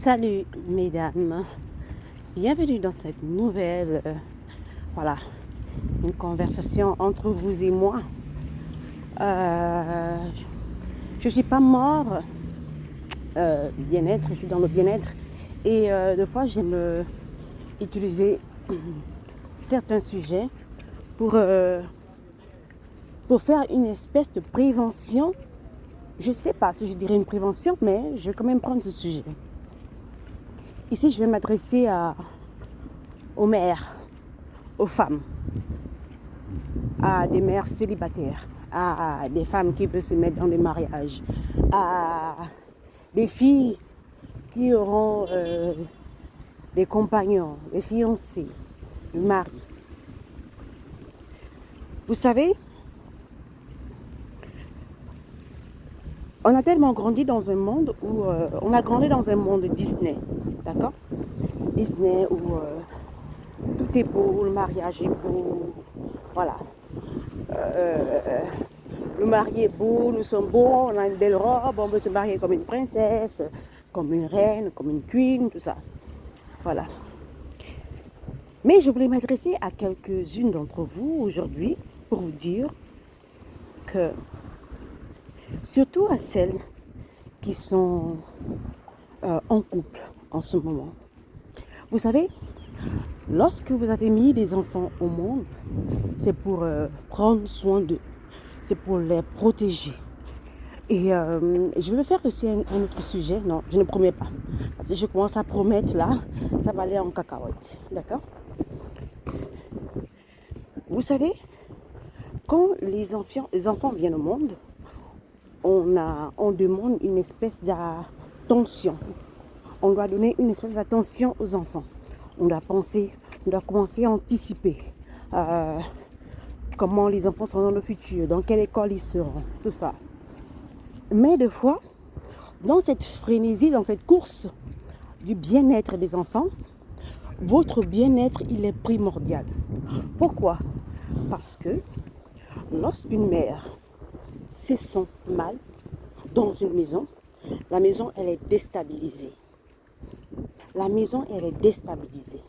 Salut mesdames, bienvenue dans cette nouvelle, une conversation entre vous et moi. Je suis pas mort, bien-être, je suis dans le bien-être et des fois j'aime utiliser certains sujets pour faire une espèce de prévention. Je sais pas si je dirais une prévention, mais je vais quand même prendre ce sujet. Ici, je vais m'adresser aux mères, aux femmes, à des mères célibataires, à des femmes qui veulent se mettre dans des mariages, à des filles qui auront des compagnons, des fiancés, des maris. Vous savez, on a tellement grandi dans un monde où on a grandi dans un monde Disney, d'accord? Disney où tout est beau, le mariage est beau, voilà. Le mari est beau, nous sommes beaux, on a une belle robe, on veut se marier comme une princesse, comme une reine, comme une queen, tout ça. Voilà. Mais je voulais m'adresser à quelques-unes d'entre vous aujourd'hui pour vous dire que, surtout à celles qui sont en couple en ce moment, vous savez, lorsque vous avez mis des enfants au monde, c'est pour prendre soin d'eux, c'est pour les protéger. Et je vais faire aussi un autre sujet. Non, je ne promets pas. Parce que je commence à promettre là, ça va aller en cacahuète. D'accord? Vous savez, quand les enfants viennent au monde, on demande une espèce d'attention. On doit donner une espèce d'attention aux enfants. On doit penser, on doit commencer à anticiper comment les enfants seront dans le futur, dans quelle école ils seront, tout ça. Mais des fois, dans cette frénésie, dans cette course du bien-être des enfants, votre bien-être, il est primordial. Pourquoi? Parce que lorsqu'une mère se sent mal dans une maison, la maison, elle est déstabilisée. La maison, elle est déstabilisée.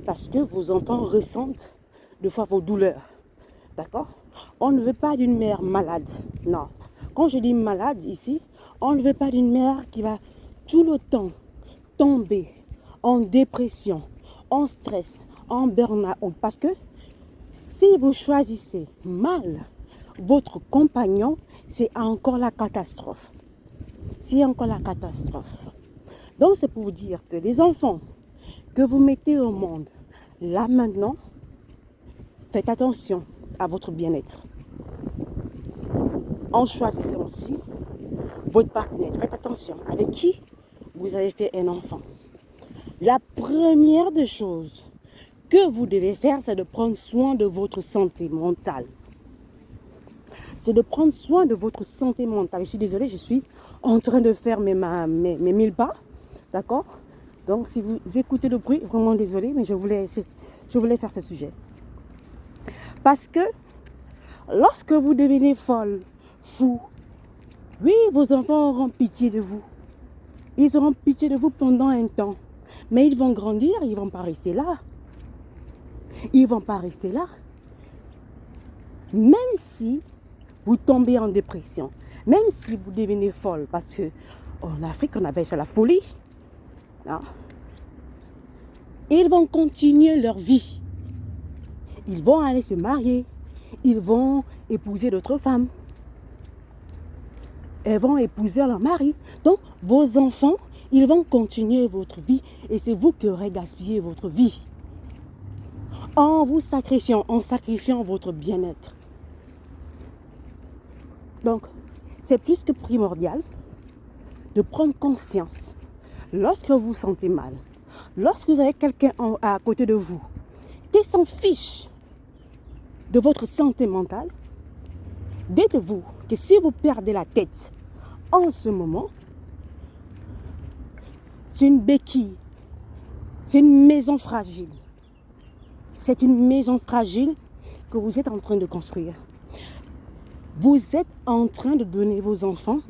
Parce que vos enfants ressentent des fois vos douleurs. D'accord? On ne veut pas d'une mère malade. Non. Quand je dis malade ici, on ne veut pas d'une mère qui va tout le temps tomber en dépression, en stress, en burn-out. Parce que si vous choisissez mal votre compagnon, c'est encore la catastrophe. C'est encore la catastrophe. Donc c'est pour vous dire que les enfants que vous mettez au monde, là maintenant, faites attention à votre bien-être. En choisissant aussi votre partenaire, faites attention avec qui vous avez fait un enfant. La première des choses que vous devez faire, c'est de prendre soin de votre santé mentale. C'est de prendre soin de votre santé mentale. Je suis désolée, je suis en train de faire mes 1000 pas. D'accord? Donc, si vous écoutez le bruit, vraiment désolée, mais je voulais faire ce sujet. Parce que lorsque vous devenez folle, fou, oui, vos enfants auront pitié de vous. Ils auront pitié de vous pendant un temps. Mais ils vont grandir, ils ne vont pas rester là. Ils ne vont pas rester là. Même si vous tombez en dépression, même si vous devenez folle, parce qu'en Afrique, on appelle ça la folie. Non? Ils vont continuer leur vie. Ils vont aller se marier. Ils vont épouser d'autres femmes. Elles vont épouser leur mari. Donc, vos enfants, ils vont continuer votre vie. Et c'est vous qui aurez gaspillé votre vie. En vous sacrifiant, votre bien-être. Donc, c'est plus que primordial de prendre conscience. Lorsque vous vous sentez mal, lorsque vous avez quelqu'un à côté de vous qui s'en fiche de votre santé mentale, dites-vous que si vous perdez la tête en ce moment, c'est une béquille, c'est une maison fragile. C'est une maison fragile que vous êtes en train de construire. Vous êtes en train de donner vos enfants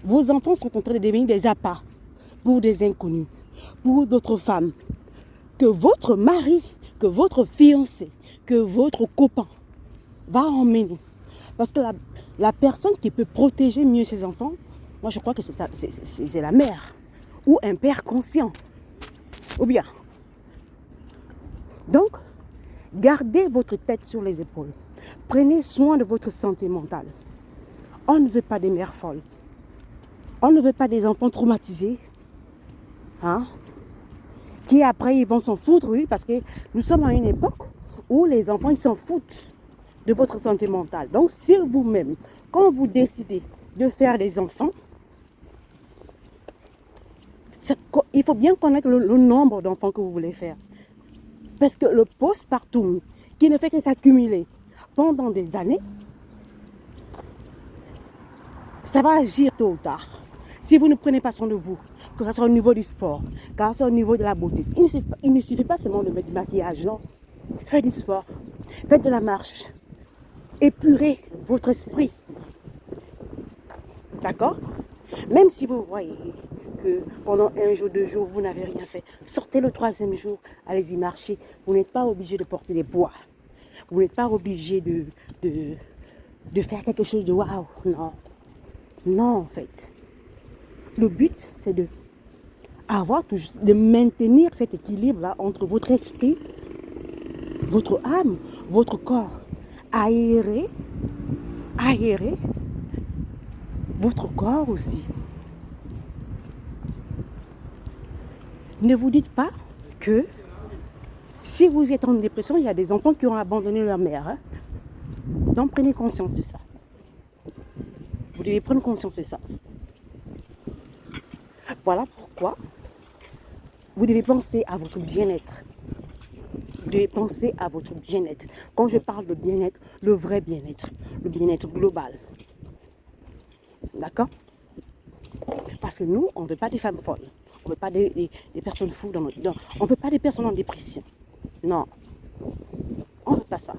sont en train de devenir des appâts. pour des inconnus, pour d'autres femmes, que votre mari, que votre fiancé, que votre copain va emmener. Parce que la personne qui peut protéger mieux ses enfants, moi je crois que c'est la mère ou un père conscient. Ou bien. Donc, gardez votre tête sur les épaules. Prenez soin de votre santé mentale. On ne veut pas des mères folles. On ne veut pas des enfants traumatisés. Hein? Qui après, ils vont s'en foutre, oui, parce que nous sommes à une époque où les enfants, ils s'en foutent de votre santé mentale. Donc, sur vous-même, quand vous décidez de faire des enfants, il faut bien connaître le nombre d'enfants que vous voulez faire. Parce que le postpartum, qui ne fait que s'accumuler pendant des années, ça va agir tôt ou tard. Si vous ne prenez pas soin de vous, que ce soit au niveau du sport, que ce soit au niveau de la beauté, il ne suffit pas seulement de mettre du maquillage, non. Faites du sport, faites de la marche, épurez votre esprit. D'accord? Même si vous voyez que pendant 1 jour, 2 jours, vous n'avez rien fait, sortez le 3e jour, allez-y marcher. Vous n'êtes pas obligé de porter des poids. Vous n'êtes pas obligé de faire quelque chose de waouh. Non. Non, en fait. Le but, c'est de maintenir cet équilibre-là entre votre esprit, votre âme, votre corps. Aérer votre corps aussi. Ne vous dites pas que si vous êtes en dépression, il y a des enfants qui ont abandonné leur mère. Hein? Donc prenez conscience de ça. Vous devez prendre conscience de ça. Voilà pourquoi vous devez penser à votre bien-être. Vous devez penser à votre bien-être. Quand je parle de bien-être, le vrai bien-être, le bien-être global. D'accord? Parce que nous, on ne veut pas des femmes folles. On ne veut pas des personnes fous on ne veut pas des personnes en dépression. Non. On ne veut pas ça.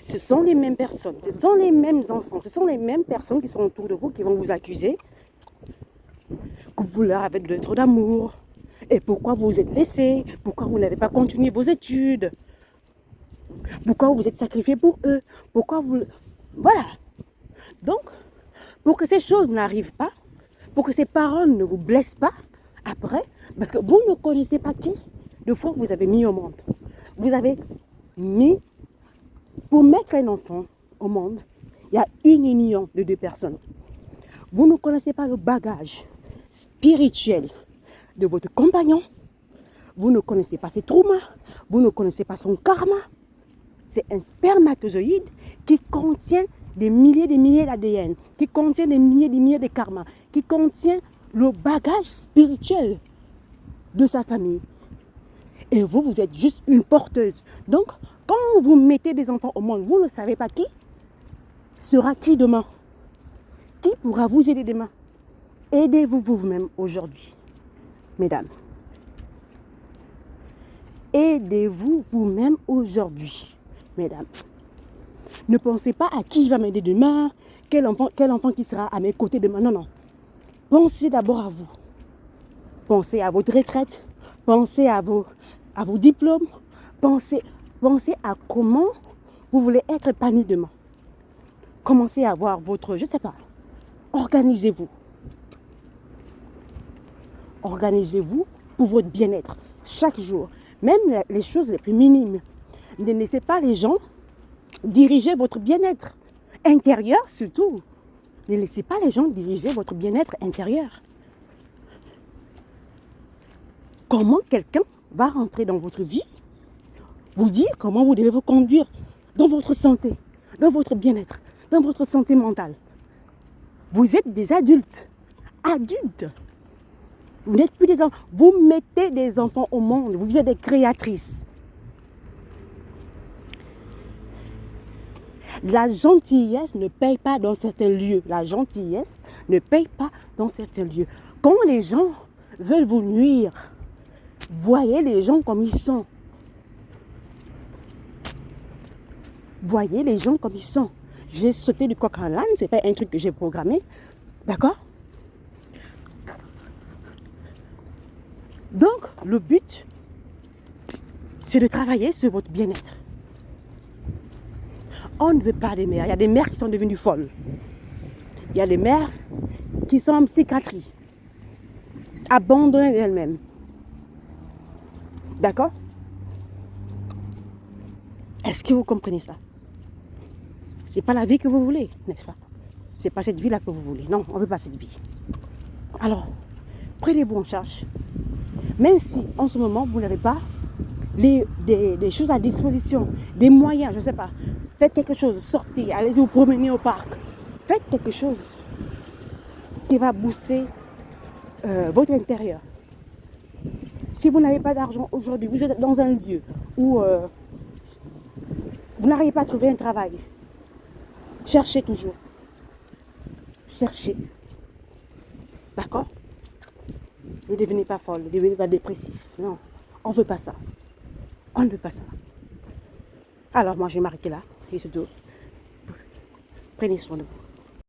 Ce sont les mêmes personnes, ce sont les mêmes enfants, ce sont les mêmes personnes qui sont autour de vous qui vont vous accuser que vous leur avez donné trop d'amour. Et pourquoi vous vous êtes laissé? Pourquoi vous n'avez pas continué vos études? Pourquoi vous vous êtes sacrifié pour eux? Pourquoi vous... Voilà. Donc, pour que ces choses n'arrivent pas, pour que ces paroles ne vous blessent pas, après, parce que vous ne connaissez pas qui de fois vous avez mis au monde. Vous avez mis... Pour mettre un enfant au monde, il y a une union de 2 personnes. Vous ne connaissez pas le bagage spirituel de votre compagnon. Vous ne connaissez pas ses traumas. Vous ne connaissez pas son karma. C'est un spermatozoïde qui contient des milliers d'ADN, qui contient des milliers de karma, qui contient le bagage spirituel de sa famille. Et vous, vous êtes juste une porteuse. Donc, quand vous mettez des enfants au monde, vous ne savez pas qui sera qui demain. Qui pourra vous aider demain? Aidez-vous vous-même aujourd'hui, mesdames. Aidez-vous vous-même aujourd'hui, mesdames. Ne pensez pas à qui va m'aider demain, quel enfant qui sera à mes côtés demain. Non, non. Pensez d'abord à vous. Pensez à votre retraite. Pensez à vos diplômes. Pensez à comment vous voulez être épanoui demain. Commencez à avoir votre, je ne sais pas, organisez-vous. Organisez-vous pour votre bien-être chaque jour. Même les choses les plus minimes. Ne laissez pas les gens diriger votre bien-être intérieur surtout. Ne laissez pas les gens diriger votre bien-être intérieur. Comment quelqu'un va rentrer dans votre vie, vous dire comment vous devez vous conduire dans votre santé, dans votre bien-être, dans votre santé mentale. Vous êtes des adultes. Adultes. Vous n'êtes plus des enfants. Vous mettez des enfants au monde. Vous êtes des créatrices. La gentillesse ne paye pas dans certains lieux. La gentillesse ne paye pas dans certains lieux. Quand les gens veulent vous nuire, voyez les gens comme ils sont. Voyez les gens comme ils sont. J'ai sauté du coq en l'âne, ce n'est pas un truc que j'ai programmé. D'accord? Donc, le but, c'est de travailler sur votre bien-être. On ne veut pas des mères. Il y a des mères qui sont devenues folles. Il y a des mères qui sont en psychiatrie, abandonnées d'elles-mêmes. D'accord? Est-ce que vous comprenez ça? C'est pas la vie que vous voulez, n'est-ce pas? C'est pas cette vie-là que vous voulez. Non, on ne veut pas cette vie. Alors, prenez-vous en charge. Même si, en ce moment, vous n'avez pas des choses à disposition, des moyens, je ne sais pas. Faites quelque chose, sortez, allez vous promener au parc. Faites quelque chose qui va booster votre intérieur. Si vous n'avez pas d'argent aujourd'hui, vous êtes dans un lieu où vous n'arrivez pas à trouver un travail, cherchez toujours. Cherchez. D'accord? Ne devenez pas folle, ne devenez pas dépressif. Non, on ne veut pas ça. On ne veut pas ça. Alors moi, je vais m'arrêter là. Et surtout, prenez soin de vous.